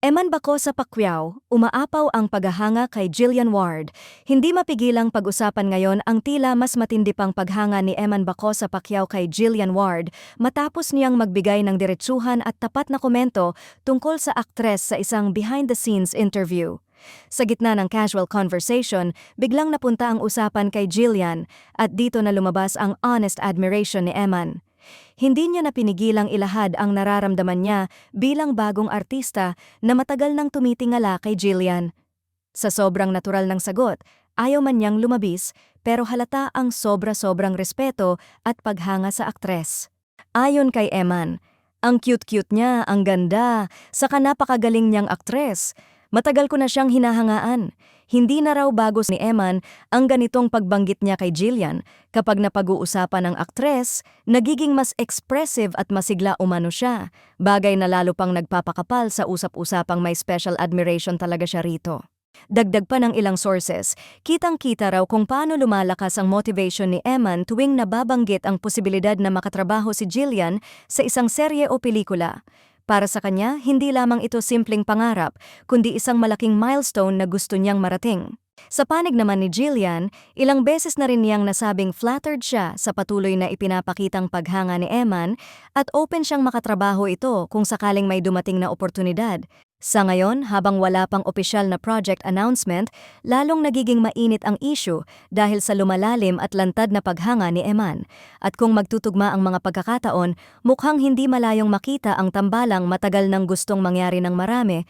Eman bako sa Pacquiao, umaapaw ang paghahanga kay Jillian Ward. Hindi mapigilang pag-usapan ngayon ang tila mas matindi pang paghanga ni Eman bako sa Pacquiao kay Jillian Ward matapos niyang magbigay ng diretsuhan at tapat na komento tungkol sa aktres sa isang behind-the-scenes interview. Sa gitna ng casual conversation, biglang napunta ang usapan kay Jillian at dito na lumabas ang honest admiration ni Eman. Hindi niya napinigilang ilahad ang nararamdaman niya bilang bagong artista na matagal nang tumitingala kay Jillian. Sa sobrang natural ng sagot, ayaw man niyang lumabis pero halata ang sobra-sobrang respeto at paghanga sa aktres. Ayon kay Eman, ang cute-cute niya, ang ganda, saka napakagaling niyang aktres. Matagal ko na siyang hinahangaan. Hindi na raw bago ni Eman ang ganitong pagbanggit niya kay Jillian. Kapag napag-uusapan ng aktres, nagiging mas expressive at masigla umano siya. Bagay na lalo pang nagpapakapal sa usap-usapang may special admiration talaga siya rito. Dagdag pa ng ilang sources, kitang-kita raw kung paano lumalakas ang motivation ni Eman tuwing nababanggit ang posibilidad na makatrabaho si Jillian sa isang serye o pelikula. Para sa kanya, hindi lamang ito simpleng pangarap, kundi isang malaking milestone na gusto niyang marating. Sa panig naman ni Jillian, ilang beses na rin niyang nasabing flattered siya sa patuloy na ipinapakitang paghanga ni Eman at open siyang makatrabaho ito kung sakaling may dumating na oportunidad. Sa ngayon, habang wala pang opisyal na project announcement, lalong nagiging mainit ang issue dahil sa lumalalim at lantad na paghanga ni Eman. At kung magtutugma ang mga pagkakataon, mukhang hindi malayong makita ang tambalang matagal nang gustong mangyari ng marami,